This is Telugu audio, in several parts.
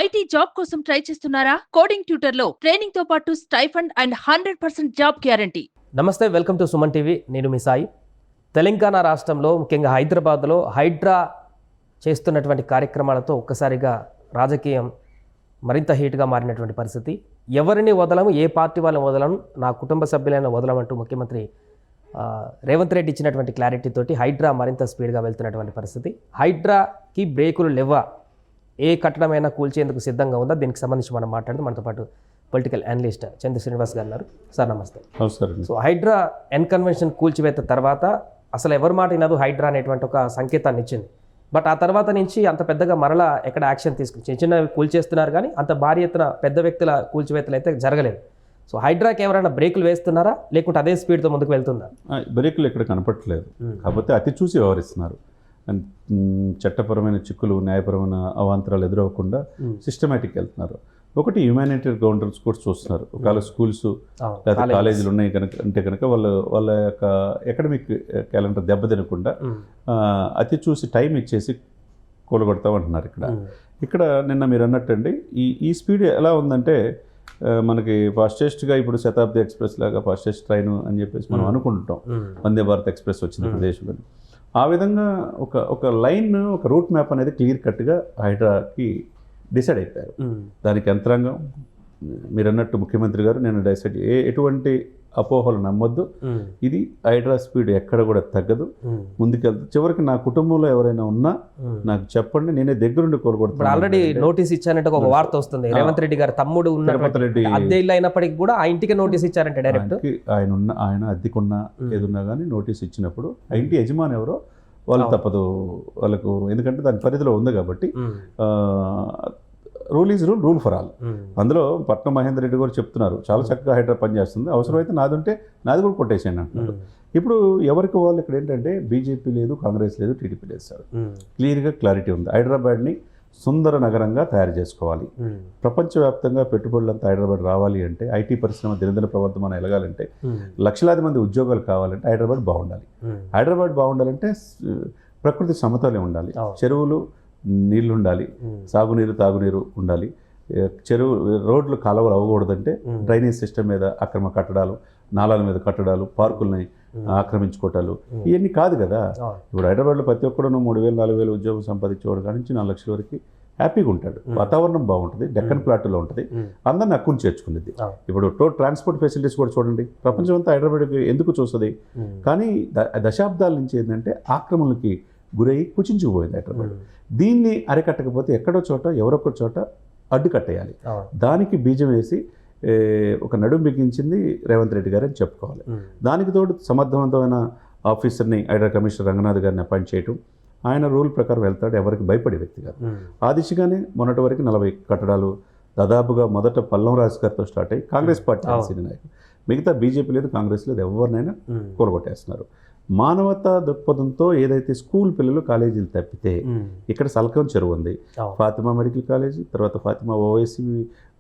ఐటీ జాబ్ కోసం ట్రై చేస్తున్నారా? కోడింగ్ ట్యూటర్ లో ట్రైనింగ్ తో పాటు స్టైఫండ్ అండ్ 100% జాబ్ గ్యారంటీ. నమస్తే, వెల్కమ్ టు సుమన్ టీవీ. నేను మీ సాయి. తెలంగాణ రాష్ట్రంలో ముఖ్యంగా హైదరాబాద్లో హైడ్రా చేస్తున్నటువంటి కార్యక్రమాలతో ఒక్కసారిగా రాజకీయం మరింత హీట్గా మారినటువంటి పరిస్థితి. ఎవరిని వదలము, ఏ పార్టీ వాళ్ళని వదలను, నా కుటుంబ సభ్యులైన వదలమంటూ ముఖ్యమంత్రి రేవంత్ రెడ్డి ఇచ్చినటువంటి క్లారిటీతోటి హైడ్రా మరింత స్పీడ్గా వెళ్తున్నటువంటి పరిస్థితి. హైడ్రాకి బ్రేకులు లేవా? ఏ కట్టడమైనా కూల్చేందుకు సిద్ధంగా ఉందా? దీనికి సంబంధించి మనం మాట్లాడుతూ మనతో పాటు పొలిటికల్ అనలిస్ట్ చంద్ర శ్రీనివాస్ గారు ఉన్నారు. సార్ నమస్తే. సో హైడ్రా కన్వెన్షన్ కూల్చివేత తర్వాత అసలు ఎవరి మాట వినదు హైడ్రా అనేటువంటి ఒక సంకేతాన్ని ఇచ్చింది. బట్ ఆ తర్వాత నుంచి అంత పెద్దగా మరలా ఎక్కడ యాక్షన్ తీసుకుని చిన్న చిన్నవి కూల్చేస్తున్నారు, కానీ అంత భారీ ఎత్తున పెద్ద వ్యక్తుల కూల్చివేతలు అయితే జరగలేదు. సో హైడ్రాకి ఎవరైనా బ్రేకులు వేస్తున్నారా, లేకుంటే అదే స్పీడ్తో ముందుకు వెళ్తుందా? బ్రేకులు ఎక్కడ కనపట్లేదు, కాకపోతే అతి చూసి వ్యవహరిస్తున్నారు. చట్టపరమైన చిక్కులు, న్యాయపరమైన అవాంతరాలు ఎదురవ్వకుండా సిస్టమేటిక్ వెళ్తున్నారు. ఒకటి హ్యుమానిటేరియన్ కౌంటర్స్ కూడా చూస్తున్నారు. ఒకవేళ స్కూల్స్ లేదా కాలేజీలు ఉన్నాయి కనుక అంటే కనుక వాళ్ళ యొక్క అకాడమిక్ క్యాలెండర్ దెబ్బతినకుండా అతి చూసి టైం ఇచ్చేసి కూలగొడతామంటున్నారు. ఇక్కడ నిన్న మీరు అన్నట్టండి ఈ స్పీడ్ ఎలా ఉందంటే, మనకి ఫాస్టెస్ట్గా ఇప్పుడు శతాబ్ది ఎక్స్ప్రెస్ లాగా ఫాస్టెస్ట్ ట్రైన్ అని చెప్పేసి మనం అనుకుంటాం. వందే భారత్ ఎక్స్ప్రెస్ వచ్చింది ప్రదేశ్లో. ఆ విధంగా ఒక లైన్, ఒక రూట్ మ్యాప్ అనేది క్లియర్ కట్గా హైడ్రాకి డిసైడ్ అయిపోయారు. దానికి యంత్రాంగం, మీరు అన్నట్టు ముఖ్యమంత్రి గారు నేను డిసైడ్ ఎటువంటి అపోహలు నమ్మొద్దు, ఇది హైడ్రా స్పీడ్ ఎక్కడ కూడా తగ్గదు, ముందుకెళ్తుంది. చివరికి నా కుటుంబంలో ఎవరైనా ఉన్నా నాకు చెప్పండి, నేనే దగ్గరుండి కోరుకుంటాను. ఆల్రెడీ నోటీస్ ఇచ్చానంటే ఒక వార్త వస్తుంది. రేవంత్ రెడ్డి గారు తమ్ముడు ఉన్నటువంటి అద్దె ఇల్లు అయినప్పటికీ కూడా ఆ ఇంటికి నోటీస్ ఇచ్చారంటే డైరెక్ట్ ఆయన అద్దెకున్నా ఏదున్నా కానీ నోటీస్ ఇచ్చినప్పుడు ఆ ఇంటి యజమాని ఎవరో వాళ్ళు తప్పదు వాళ్ళకు, ఎందుకంటే దాని పరిధిలో ఉంది కాబట్టి. Rule is rule for all. అందులో పట్నం మహేందర్ రెడ్డి గారు చెప్తున్నారు, చాలా చక్కగా హైడ్రా పనిచేస్తుంది, అవసరమైతే నాది ఉంటే నాది కూడా కొట్టేసాను అంటున్నారు. ఇప్పుడు ఎవరికి వాళ్ళు ఇక్కడ ఏంటంటే బీజేపీ లేదు, కాంగ్రెస్ లేదు, టీడీపీ లేదు సార్. క్లియర్గా క్లారిటీ ఉంది. హైదరాబాద్ని సుందర నగరంగా తయారు చేసుకోవాలి. ప్రపంచవ్యాప్తంగా పెట్టుబడులంతా హైదరాబాద్ రావాలి అంటే, ఐటీ పరిశ్రమ దినదిన ప్రవర్ధమానం ఎలగాలంటే, లక్షలాది మంది ఉద్యోగాలు కావాలంటే హైదరాబాద్ బాగుండాలి. హైదరాబాద్ బాగుండాలంటే ప్రకృతి సమతుల్యం ఉండాలి, చెరువులు నీళ్లు ఉండాలి, సాగునీరు తాగునీరు ఉండాలి, చెరువు రోడ్లు కాలువలు అవ్వకూడదంటే డ్రైనేజ్ సిస్టమ్ మీద అక్రమ కట్టడాలు, నాలాల మీద కట్టడాలు, పార్కుల్ని ఆక్రమించుకోవటాలు ఇవన్నీ కాదు కదా. ఇప్పుడు హైదరాబాద్లో ప్రతి ఒక్కడు 3,000 4,000 ఉద్యోగం సంపాదించేవాడు కాడి నుంచి 4 లక్షల వరకు హ్యాపీగా ఉంటాడు. వాతావరణం బాగుంటుంది, డెక్కన్ ప్లాట్లో ఉంటుంది, అందరిని హక్కును చేర్చుకునేది. ఇప్పుడు ట్రాన్స్పోర్ట్ ఫెసిలిటీస్ కూడా చూడండి, ప్రపంచం అంతా హైదరాబాద్కి ఎందుకు చూస్తుంది. కానీ దశాబ్దాల నుంచి ఏంటంటే ఆక్రమణలకి గురయ్యి కుచించుకుపోయింది హైదరాబాద్. దీన్ని అరికట్టకపోతే ఎక్కడో చోట ఎవరొక్క చోట అడ్డుకట్టేయాలి. దానికి బీజం వేసి ఒక నడుము బిగించింది రేవంత్ రెడ్డి గారు అని చెప్పుకోవాలి. దానికి తోడు సమర్థవంతమైన ఆఫీసర్ని హైడ్రా కమిషనర్ రంగనాథ్ గారిని అపాయింట్ చేయటం. ఆయన రూల్ ప్రకారం వెళ్తాడు, ఎవరికి భయపడే వ్యక్తి కాదు. ఆ దిశగానే మొన్నటి వరకు 40 కట్టడాలు దాదాపుగా మొదట పల్లం రాజు గారితో స్టార్ట్ అయ్యి కాంగ్రెస్ పార్టీ సీనియర్ నాయకులు, మిగతా బీజేపీ లేదు, కాంగ్రెస్ లేదు, ఎవరినైనా కూలగొట్టేస్తున్నారు. మానవతా దృక్పథంతో ఏదైతే స్కూల్ పిల్లలు కాలేజీలు తప్పితే ఇక్కడ సల్కం చెరువు ఉంది, ఫాతిమా మెడికల్ కాలేజ్, తర్వాత ఫాతిమా ఓవైసీ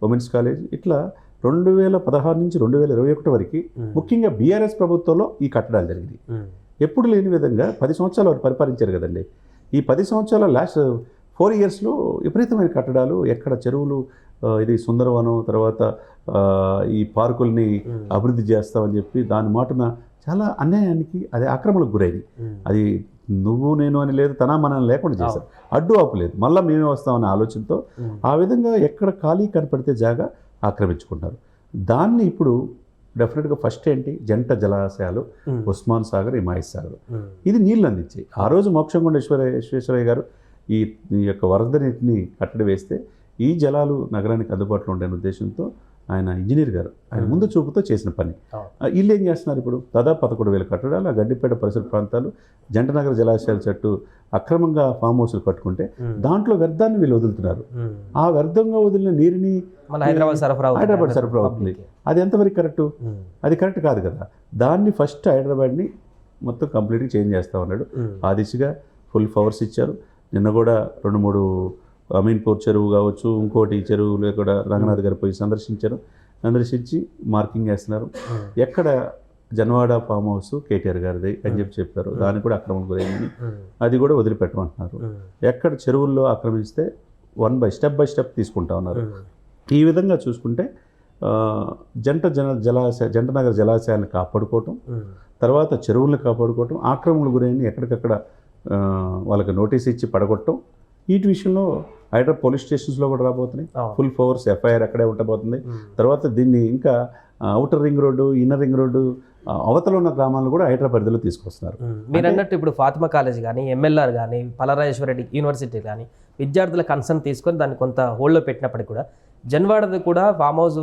ఉమెన్స్ కాలేజ్, ఇట్లా 2016 నుంచి 2021 వరకు ముఖ్యంగా బీఆర్ఎస్ ప్రభుత్వంలో ఈ కట్టడాలు జరిగినాయి. ఎప్పుడు లేని విధంగా 10 సంవత్సరాలు వారు పరిపాలించారు కదండి. ఈ 10 సంవత్సరాల లాస్ట్ 4 ఇయర్స్లో విపరీతమైన కట్టడాలు, ఎక్కడ చెరువులు, ఇది సుందరవనం, తర్వాత ఈ పార్కుల్ని అభివృద్ధి చేస్తామని చెప్పి దాని మాటున చాలా అన్యాయానికి, అది ఆక్రమణకు గురైంది. అది నువ్వు నేను అని లేదు, తన మనం లేకుండా చేశారు, అడ్డు ఆపు లేదు, మళ్ళీ మేమే వస్తామనే ఆలోచనతో ఆ విధంగా ఎక్కడ ఖాళీ కనపడితే జాగా ఆక్రమించుకుంటారు. దాన్ని ఇప్పుడు డెఫినెట్గా ఫస్ట్ ఏంటి, జంట జలాశయాలు, ఉస్మాన్ సాగర్, హిమాయత్ సాగర్, ఇది నీళ్ళు అందించాయి. ఆ రోజు మోక్షంకొండ విశ్వేశ్వరయ్య గారు ఈ యొక్క వరద నీటిని కట్టడి వేస్తే ఈ జలాలు నగరానికి అందుబాటులో ఉండే ఉద్దేశంతో ఆయన ఇంజనీర్ గారు ఆయన ముందు చూపుతో చేసిన పని. వీళ్ళు ఏం చేస్తున్నారు, ఇప్పుడు దాదాపు 11,000 కట్టడాలు ఆ గడ్డిపేట పరిసర ప్రాంతాలు జంటనగర జలాశయాల చుట్టూ అక్రమంగా ఫామ్ హౌస్లు కట్టుకుంటే దాంట్లో వ్యర్థాన్ని వీళ్ళు వదులుతున్నారు. ఆ వ్యర్థంగా వదిలిన నీరుని హైదరాబాద్ సరఫరా అవుతుంది. అది ఎంతవరకు కరెక్టు? అది కరెక్ట్ కాదు కదా. దాన్ని ఫస్ట్ హైదరాబాద్ని మొత్తం కంప్లీట్గా చేంజ్ చేస్తూ ఉన్నాడు. ఆ దిశగా ఫుల్ పవర్స్ ఇచ్చారు. నిన్న కూడా 2-3 అమీన్పూర్ చెరువు కావచ్చు, ఇంకోటి చెరువులో కూడా రంగనాథ్ గారు పోయి సందర్శించి మార్కింగ్ చేస్తున్నారు. ఎక్కడ జన్వాడ ఫామ్ హౌస్ కేటీఆర్ గారిది అని చెప్పారు, దానికి కూడా అక్రమం గురైందని అది కూడా వదిలిపెట్టమంటున్నారు. ఎక్కడ చెరువుల్లో ఆక్రమిస్తే స్టెప్ బై స్టెప్ తీసుకుంటా ఉన్నారు. ఈ విధంగా చూసుకుంటే జంటనగర్ జలాశయాన్ని కాపాడుకోవటం, తర్వాత చెరువులను కాపాడుకోవటం, ఆక్రమణలు గురైన ఎక్కడికక్కడ వాళ్ళకి నోటీస్ ఇచ్చి పడగొట్టడం, వీటి విషయంలో హైదరాబాద్ పోలీస్ స్టేషన్స్లో కూడా రాబోతున్నాయి. ఫుల్ ఫోర్స్ ఎఫ్ఐఆర్ అక్కడే ఉండబోతుంది. తర్వాత దీన్ని ఇంకా outer ring road, inner ring road అవతల ఉన్న గ్రామాలను కూడా హైదరాబాద్ పరిధిలో తీసుకొస్తున్నారు. మీరు అన్నట్టు ఇప్పుడు ఫాతిమా కాలేజ్ కానీ, ఎంఎల్ఆర్ కానీ, పలరాజేశ్వరరెడ్డి యూనివర్సిటీ కానీ విద్యార్థుల కన్సర్న్ తీసుకొని దాన్ని కొంత హోల్డ్లో పెట్టినప్పటికీ కూడా జన్వాడది కూడా ఫామ్ హౌస్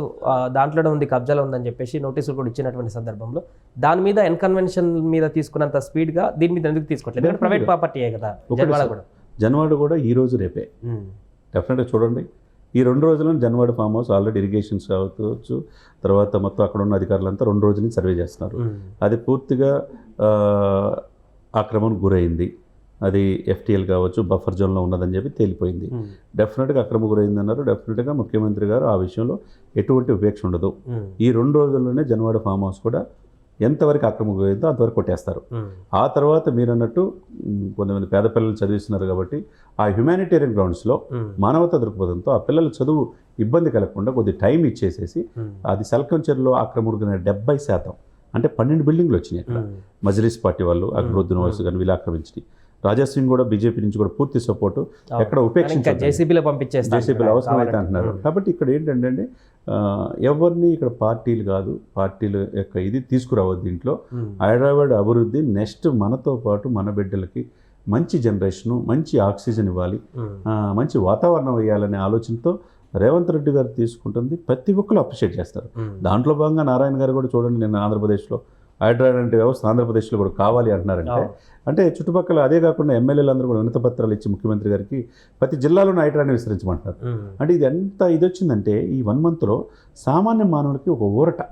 దాంట్లోనే ఉంది, కబ్జాలో ఉందని చెప్పేసి నోటీసులు కూడా ఇచ్చినటువంటి సందర్భంలో దాని మీద ఎన్కన్వెన్షన్ మీద తీసుకున్నంత స్పీడ్గా దీని మీద ఎందుకు తీసుకోవట్లేదు? ఎందుకంటే ప్రైవేట్ ప్రాపర్టీయే కదా జన్వాడ కూడా ఈ రోజు రేపే డెఫినెట్గా చూడండి. ఈ 2 రోజులను Janwada farm house already irrigations కావచ్చు, తర్వాత మొత్తం అక్కడ ఉన్న అధికారులంతా 2 రోజుల నుంచి సర్వే చేస్తున్నారు. అది పూర్తిగా ఆక్రమణకు గురైంది, అది ఎఫ్టీఎల్ కావచ్చు బఫర్ జోన్లో ఉన్నదని చెప్పి తేలిపోయింది. డెఫినెట్గా అక్రమ గురైంది అన్నారు. డెఫినెట్గా ముఖ్యమంత్రి గారు ఆ విషయంలో ఎటువంటి ఉపేక్ష ఉండదు. ఈ 2 రోజుల్లోనే జన్వాడ ఫామ్ హౌస్ కూడా ఎంతవరకు అక్రమ గురైందో అంతవరకు కొట్టేస్తారు. ఆ తర్వాత మీరు అన్నట్టు కొంతమంది పేద పిల్లలు చదివిస్తున్నారు కాబట్టి ఆ హ్యుమానిటేరియన్ గ్రౌండ్స్లో మానవతా దృక్పథంతో ఆ పిల్లల చదువు ఇబ్బంది కలగకుండా కొద్ది టైం ఇచ్చేసేసి అది సల్కంచెర్లో ఆక్రమణ 70% అంటే 12 బిల్డింగ్లు వచ్చినాయి అక్కడ. మజ్లిస్ పార్టీ వాళ్ళు అక్బరుద్దీన్ ఓవైసీ కానీ వీళ్ళు ఆక్రమించి, రాజా సింగ్ కూడా బీజేపీ నుంచి కూడా పూర్తి సపోర్టు, ఎక్కడ ఉపేక్షించారు, జేసీబీలో అవసరమైతే అంటున్నారు. కాబట్టి ఇక్కడ ఏంటంటే ఎవరిని ఇక్కడ పార్టీలు కాదు, పార్టీల యొక్క ఇది తీసుకురావద్దు దీంట్లో. హైదరాబాద్ అభివృద్ధి నెక్స్ట్ మనతో పాటు మన బిడ్డలకి మంచి జనరేషను, మంచి ఆక్సిజన్ ఇవ్వాలి, మంచి వాతావరణం వేయాలనే ఆలోచనతో రేవంత్ రెడ్డి గారు తీసుకుంటుంది. ప్రతి ఒక్కరు అప్రిషియేట్ చేస్తారు. దాంట్లో భాగంగా నారాయణ గారు కూడా చూడండి, నిన్న ఆంధ్రప్రదేశ్లో హైడ్రా అంటే వ్యవస్థ ఆంధ్రప్రదేశ్లో కూడా కావాలి అంటున్నారంటే, అంటే చుట్టుపక్కల అదే కాకుండా ఎమ్మెల్యేలు అందరూ కూడా వినత పత్రాలు ఇచ్చి ముఖ్యమంత్రి గారికి ప్రతి జిల్లాలోనే హైడ్రాని విస్తరించమంటున్నారు. అంటే ఇది ఎంత ఇది వచ్చిందంటే ఈ 1 మంత్లో సామాన్య మానవుడికి ఒక ఊరట.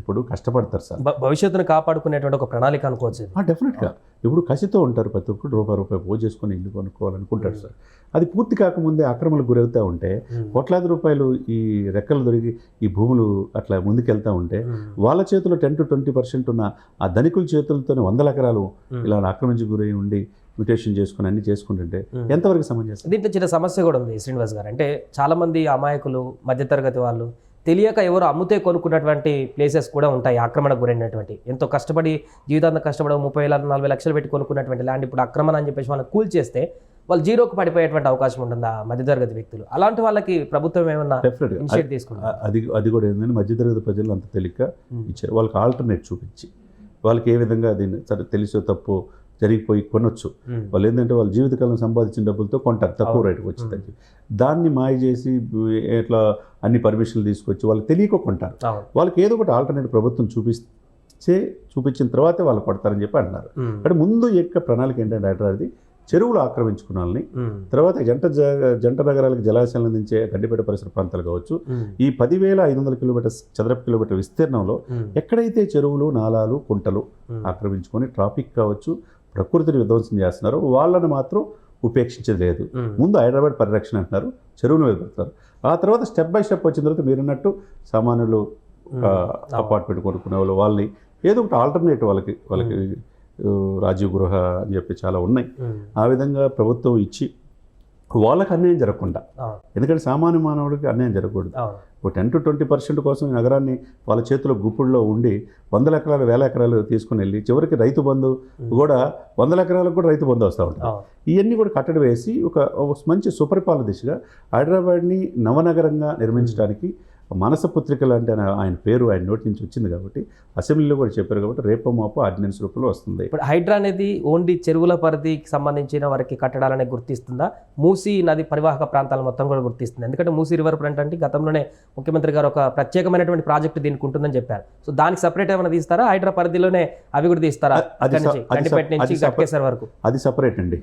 ఇప్పుడు కష్టపడతారు సార్, భవిష్యత్తును కాపాడుకునేటువంటి ఒక ప్రణాళిక అనుకోవచ్చు. డెఫినెట్గా ఇప్పుడు కసితో ఉంటారు, ప్రతి ఒక్కరు రూపాయి పోగు చేసుకొని ఇల్లు కొనుక్కోవాలనుకుంటారు సార్. అది పూర్తి కాకముందే ఆక్రమణలు గురవుతూ ఉంటే కోట్లాది రూపాయలు ఈ రెక్కలు దొరికి ఈ భూములు అట్లా ముందుకెళ్తూ ఉంటే వాళ్ళ చేతిలో 10 to 20% ఉన్న ఆ ధనికుల చేతులతోనే 100 ఎకరాలు ఇలా ఆక్రమించి గురై ఉండి మ్యూటేషన్ చేసుకుని అన్ని చేసుకుంటుంటే ఎంతవరకు సమంజసం? దీంట్లో చిన్న సమస్య కూడా ఉంది శ్రీనివాస్ గారు. అంటే చాలామంది అమాయకులు, మధ్యతరగతి వాళ్ళు తెలియక ఎవరు అమ్ముతే కొనుక్కున్నటువంటి ప్లేసెస్ కూడా ఉంటాయి ఆక్రమణకు గురైనటువంటి. ఎంతో కష్టపడి జీవితాంతం కష్టపడి 30,000-40 లక్షలు పెట్టి కొనుక్కున్నటువంటి ల్యాండ్ ఇప్పుడు ఆక్రమణ అని చెప్పేసి వాళ్ళని కూల్ చేస్తే వాళ్ళు జీరోకి పడిపోయేటువంటి అవకాశం ఉంటుంది ఆ మధ్యతరగతి వ్యక్తులు. అలాంటి వాళ్ళకి ప్రభుత్వం ఏమన్నా ఇనిషియేటివ్ తీసుకుంటారు? అది కూడా ఏంటంటే మధ్యతరగతి ప్రజలు అంత తెలియక ఇచ్చారు. వాళ్ళకి ఆల్టర్నేట్ చూపించి వాళ్ళకి ఏ విధంగా దీన్ని సరే తెలుసో తప్పు జరిగిపోయి కొనొచ్చు, వాళ్ళు ఏంటంటే వాళ్ళ జీవితకాలం సంపాదించిన డబ్బులతో కొంటారు తక్కువ రేటుకి వచ్చిందని. దాన్ని మాయ చేసి ఎట్లా అన్ని పర్మిషన్లు తీసుకొచ్చి వాళ్ళకి తెలియక కొంటారు. వాళ్ళకి ఏదో ఒకటి ఆల్టర్నేట్ ప్రభుత్వం చూపించిన తర్వాతే వాళ్ళు కొడతారని చెప్పి అంటున్నారు. అంటే ముందు యొక్క ప్రణాళిక ఏంటంటే హైదరాబాద్ది చెరువులు ఆక్రమించుకున్న వాళ్ళని, తర్వాత జంట నగరాలకు జలాశయాలను అందించే గడ్డిపేట పరిసర ప్రాంతాలు కావచ్చు, ఈ 10,500 చదరపు కిలోమీటర్ విస్తీర్ణంలో ఎక్కడైతే చెరువులు, నాలాలు, కుంటలు ఆక్రమించుకొని ట్రాఫిక్ కావచ్చు ప్రకృతిని విధ్వంసం చేస్తున్నారో వాళ్ళని మాత్రం ఉపేక్షించేది లేదు. ముందు హైదరాబాద్ పరిరక్షణ అంటున్నారు, చెరువులు వెతుకుతారు. ఆ తర్వాత స్టెప్ బై స్టెప్ వచ్చిన తర్వాత మీరున్నట్టు సామాన్యులు అపార్ట్మెంట్ కొనుక్కునే వాళ్ళు వాళ్ళని ఏదో ఒకటి ఆల్టర్నేటివ్ వాళ్ళకి రాజీవ్ గృహ అని చెప్పి చాలా ఉన్నాయి. ఆ విధంగా ప్రభుత్వం ఇచ్చి వాళ్ళకి అన్యాయం జరగకుండా, ఎందుకంటే సామాన్య మానవుడికి అన్యాయం జరగకూడదు. ఒక 10 to 20% కోసం ఈ నగరాన్ని వాళ్ళ చేతిలో గుప్పుల్లో ఉండి 100 ఎకరాలు 1000 ఎకరాలు తీసుకుని వెళ్ళి చివరికి రైతు బంధు కూడా 100 ఎకరాలకు కూడా రైతు బంధు వస్తూ ఉంటారు. ఇవన్నీ కూడా కట్టడి వేసి ఒక మంచి సుపరిపాలన దిశగా హైదరాబాద్ని నవనగరంగా నిర్మించడానికి మనస పుత్రిక లాంటి ఆయన పేరు ఆయన నోటి నుంచి వచ్చింది కాబట్టి అసెంబ్లీలో కూడా చెప్పారు కాబట్టి రేపో మాపో ఆర్డినెన్స్ రూపంలో వస్తుంది. ఇప్పుడు హైడ్రా అనేది ఓన్లీ చెరువుల పరిధికి సంబంధించిన వరకు కట్టడాలనే గుర్తిస్తుందా? మూసీ నది పరివాహక ప్రాంతాలు మొత్తం కూడా గుర్తిస్తుంది? ఎందుకంటే మూసీ రివర్ ఫ్రంట్ అంటే గతంలోనే ముఖ్యమంత్రి గారు ఒక ప్రత్యేకమైనటువంటి ప్రాజెక్టు దీనికి ఉంటుందని చెప్పారు. సో దానికి సపరేట్ ఏమైనా తీస్తారా? హైడ్రా పరిధిలోనే అవి కూడా తీస్తారా? వరకు అది సపరేట్ అండి.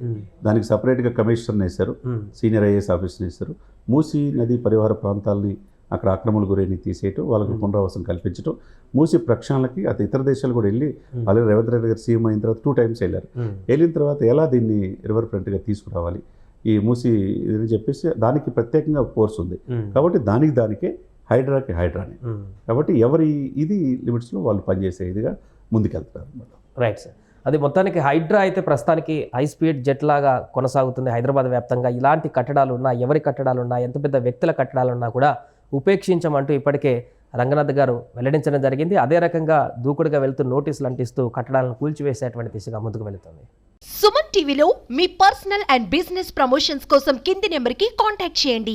దానికి సపరేట్గా కమిషనర్ వేశారు, సీనియర్ ఐఏఎస్ ఆఫీసర్ వేశారు. మూసీ నది పరివాహక ప్రాంతాలని అక్కడ ఆక్రమణలు గురైన తీసేయటం, వాళ్ళకి పునరావాసం కల్పించడం, మూసి ప్రక్షాళనకి అది ఇతర దేశాలు కూడా వెళ్ళి అలాగే రేవంత్ రెడ్డి గారు సీఎం అయిన తర్వాత 2 times వెళ్ళారు. వెళ్ళిన తర్వాత ఎలా దీన్ని రివర్ ఫ్రంట్గా తీసుకురావాలి ఈ మూసి అని చెప్పేసి దానికి ప్రత్యేకంగా కోర్స్ ఉంది కాబట్టి దానికే హైడ్రానే కాబట్టి ఎవరి ఇది లిమిట్స్లో వాళ్ళు పనిచేసే ఇదిగా ముందుకెళ్తారు. Right sir. అది మొత్తానికి హైడ్రా అయితే ప్రస్తుతానికి హై స్పీడ్ జెట్ లాగా కొనసాగుతుంది హైదరాబాద్ వ్యాప్తంగా. ఇలాంటి కట్టడాలు ఉన్నా, ఎవరి కట్టడాలు ఉన్నా, ఎంత పెద్ద వ్యక్తుల కట్టడాలు ఉన్నా కూడా ఉపేక్షించమంటూ ఇప్పటికే రంగనాథ్ గారు వెల్లడించడం జరిగింది. అదే రకంగా దూకుడుగా వెళ్తూ నోటీసులు అంటిస్తూ కట్టడాలను కూల్చివేసేటువంటి దిశగా ముందుకు వెళుతుంది. సుమన్ టీవీలో మీ పర్సనల్ అండ్ బిజినెస్ ప్రమోషన్స్ కోసం కింది నెంబర్కి కాంటాక్ట్ చేయండి.